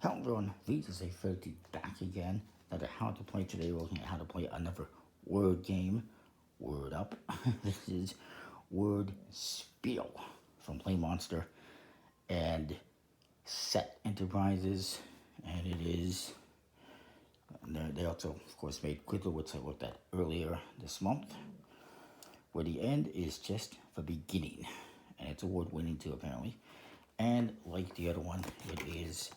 Hello everyone, this is a 30 back again. Another how to play. Today we're looking at how to play another word game. Word up. This is WordSpiel from Play Monster and Set Enterprises. And it is, they also of course made Quicker, which I looked at earlier this month, where the end is just the beginning. And it's award winning too apparently. And like the other one, it is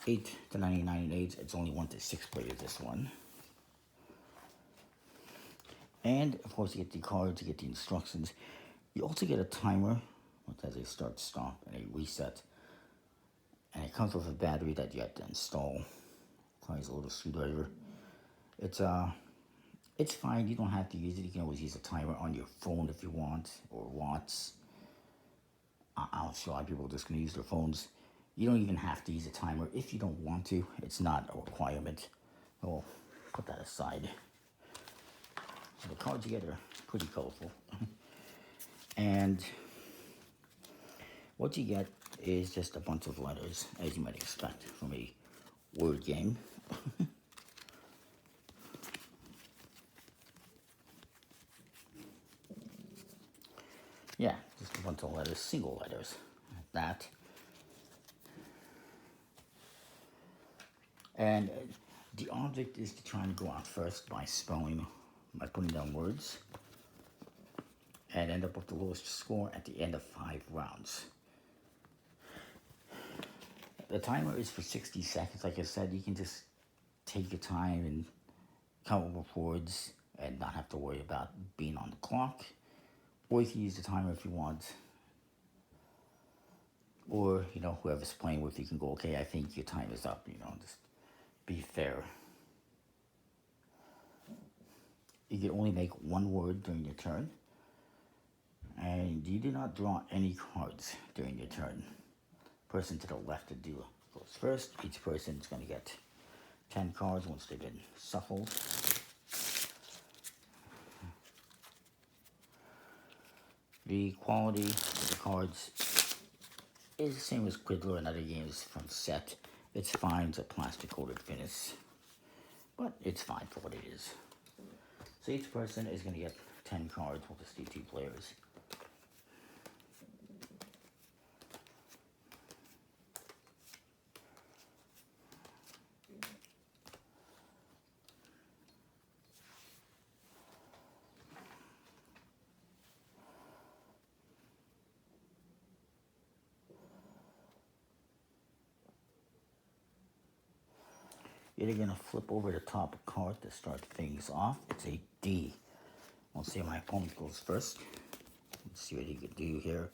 8 to 99 in age. It's only 1 to 6 players, this one. And of course you get the cards, you get the instructions. You also get a timer, which has a start, stop, and a reset. And it comes with a battery that you have to install. Requires a little screwdriver. It's fine, you don't have to use it. You can always use a timer on your phone if you want, or watts. I'll show a lot of people just gonna use their phones. You don't even have to use a timer if you don't want to. It's not a requirement. We'll put that aside. So the cards you get are pretty colorful. And what you get is just a bunch of letters, as you might expect from a word game. Yeah, just a bunch of letters, single letters, like that. And the object is to try and go out first by putting down words, and end up with the lowest score at the end of 5 rounds. The timer is for 60 seconds. Like I said, you can just take your time and come up with words and not have to worry about being on the clock. Or you can use the timer if you want. Or, whoever's playing with you can go, okay, I think your time is up, just be fair. You can only make one word during your turn. And you do not draw any cards during your turn. Person to the left of you goes first. Each person is going to get 10 cards once they've been shuffled. The quality of the cards is the same as Quiddler and other games from Set. It's fine, it's a plastic coated finish, but it's fine for what it is. So each person is going to get 10 cards. We'll just do 2 players. You're going to flip over the top card to start things off. It's a D. I'll see my opponent goes first. Let's see what he can do here.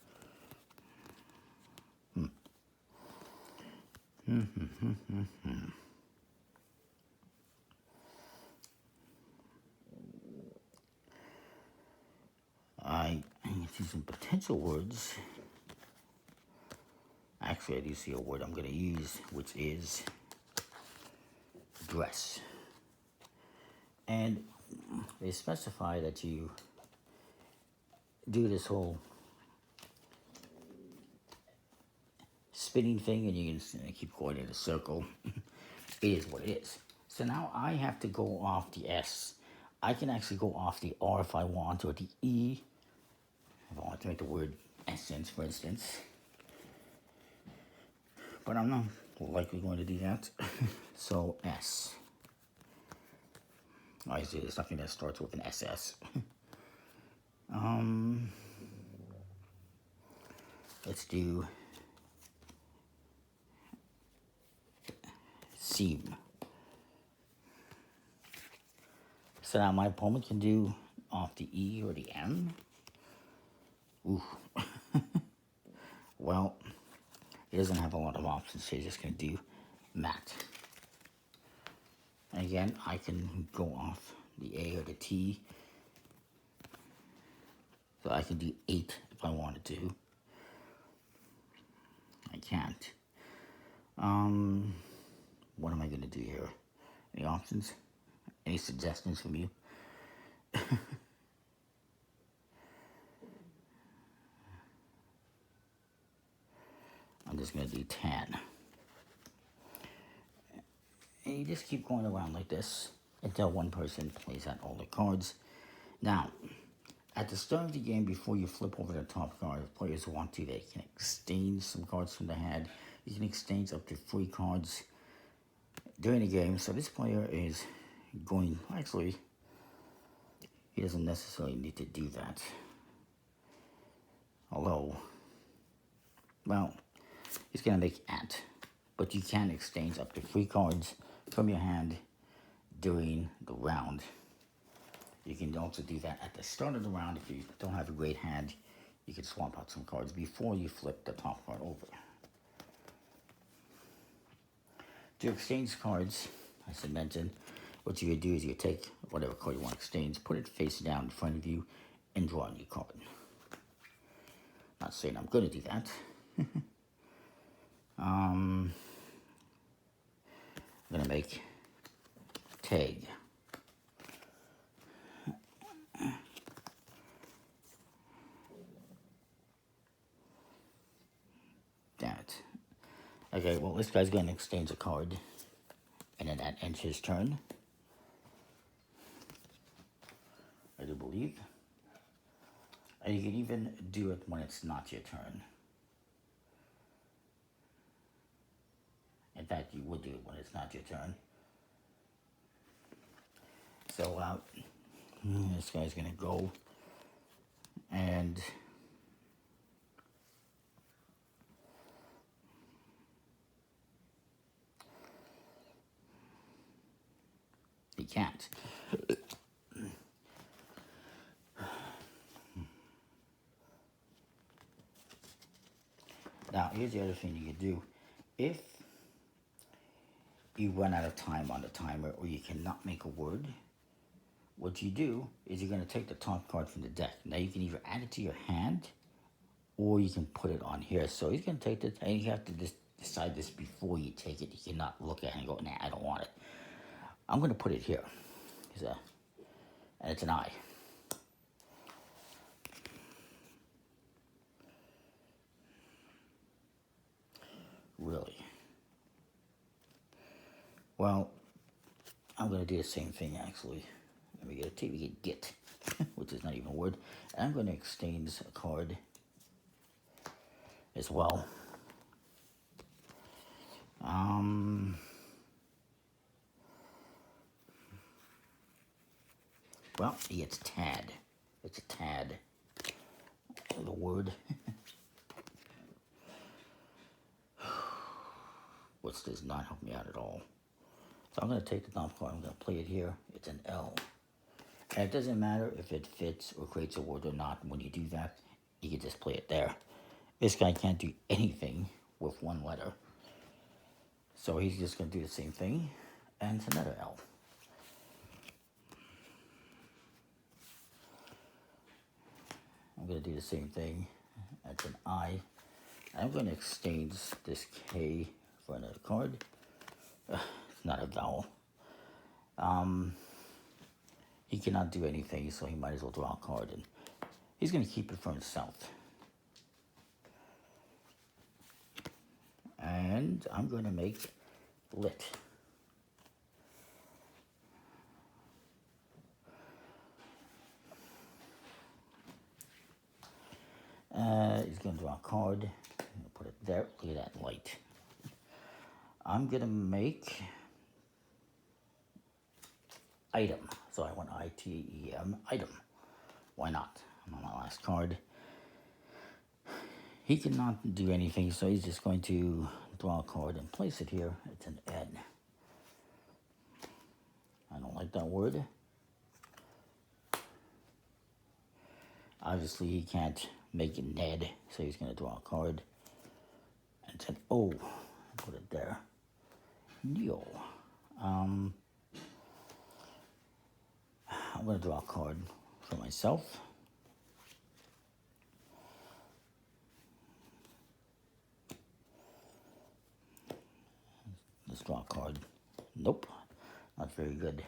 I see some potential words. Actually, I do see a word I'm going to use, which is dress. And they specify that you do this whole spinning thing and you can keep going in a circle. It is what it is. So now I have to go off the S. I can actually go off the R if I want, or the E if I want to make the word essence, for instance. But I'm not likely going to do that. So S. I see there's something that starts with an SS. Let's do seam. So now my opponent can do off the E or the M. Ooh. Well, he doesn't have a lot of options, so he's just going to do mat. And again, I can go off the A or the T. So I can do 8 if I wanted to. I can't. What am I going to do here? Any options? Any suggestions from you? I'm just going to do 10. And you just keep going around like this until one person plays out all the cards. Now, at the start of the game, before you flip over the top card, if players want to, they can exchange some cards from the hand. You can exchange up to 3 cards during the game. So this player is going, actually, he doesn't necessarily need to do that. Although, well, he's going to make at. But you can exchange up to 3 cards from your hand during the round. You can also do that at the start of the round. If you don't have a great hand, you can swap out some cards before you flip the top card over. To exchange cards, as I mentioned, what you would do is you take whatever card you want to exchange, put it face down in front of you, and draw a new card. Not saying I'm going to do that. I'm going to make tag. That. Okay, well, this guy's going to exchange a card, and then that ends his turn, I do believe. And you can even do it when it's not your turn. In fact, you would do it when it's not your turn. So, this guy's going to go, and he can't. Now, here's the other thing you can do. If you run out of time on the timer or you cannot make a word, what you do is you're going to take the top card from the deck. Now, you can either add it to your hand or you can put it on here. So he's going to take it, and you have to just decide this before you take it. You cannot look at it and go, nah, I don't want it. I'm going to put it here. And it's an I. Really? Well, I'm going to do the same thing, actually. Let me get a T. We get get, which is not even a word. And I'm going to exchange a card as well. Well, he gets tad. It's a tad. The word. Which does not help me out at all. So I'm going to take the top card. I'm going to play it here. It's an L. And it doesn't matter if it fits or creates a word or not. When you do that, you can just play it there. This guy can't do anything with one letter. So he's just going to do the same thing. And it's another L. I'm going to do the same thing. That's an I. I'm going to exchange this K for another card. It's not a vowel. He cannot do anything, so he might as well draw a card. And he's going to keep it for himself. And I'm going to make lit. He's going to draw a card. Put it there. Look at that light. I'm going to make item. So I want I-T-E-M, item. Why not? I'm on my last card. He cannot do anything, so he's just going to draw a card and place it here. It's an N. I don't like that word. Obviously, he can't make it Ned, so he's going to draw a card. And it's an O. Put it there. Neil. I'm going to draw a card for myself. Let's draw a card. Nope, not very good.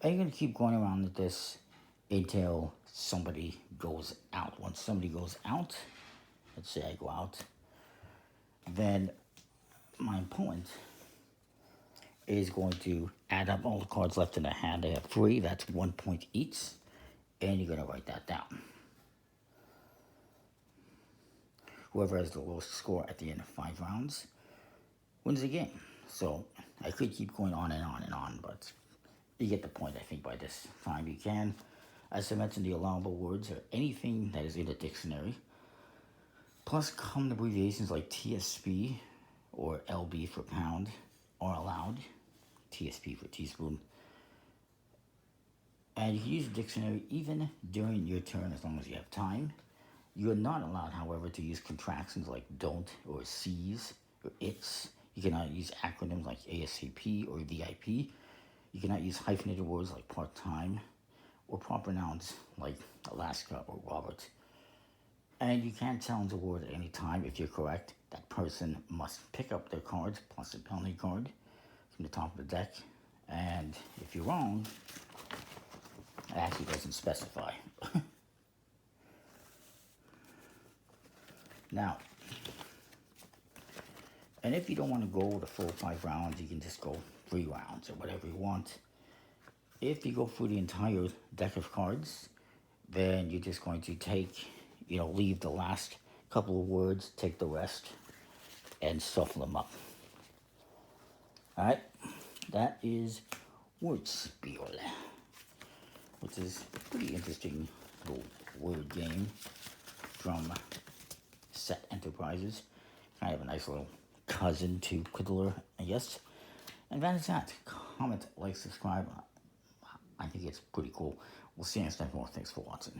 And you're going to keep going around with this until somebody goes out. Once somebody goes out, let's say I go out, then my opponent is going to add up all the cards left in the hand. They have 3, that's 1 point each, and you're going to write that down. Whoever has the lowest score at the end of 5 rounds wins the game. So I could keep going on and on and on, but you get the point, I think, by this time you can. As I mentioned, the allowable words are anything that is in a dictionary, plus common abbreviations like TSP or LB for pound are allowed. TSP for teaspoon. And you can use the dictionary even during your turn as long as you have time. You are not allowed, however, to use contractions like don't or sees or it's. You cannot use acronyms like ASAP or VIP. You cannot use hyphenated words like part-time or proper nouns like Alaska or Robert. And you can't challenge a word at any time. If you're correct, that person must pick up their cards plus a penalty card from the top of the deck. And if you're wrong, it actually doesn't specify. Now, and if you don't want to go the full 5 rounds, you can just go 3 rounds or whatever you want. If you go through the entire deck of cards, then you're just going to take, leave the last couple of words, take the rest, and shuffle them up. Alright, that is WordSpiel, which is a pretty interesting little word game from Set Enterprises. Kind of a nice little cousin to Quiddler, I guess. And that is that. Comment, like, subscribe. I think it's pretty cool. We'll see you next time. Thanks for watching.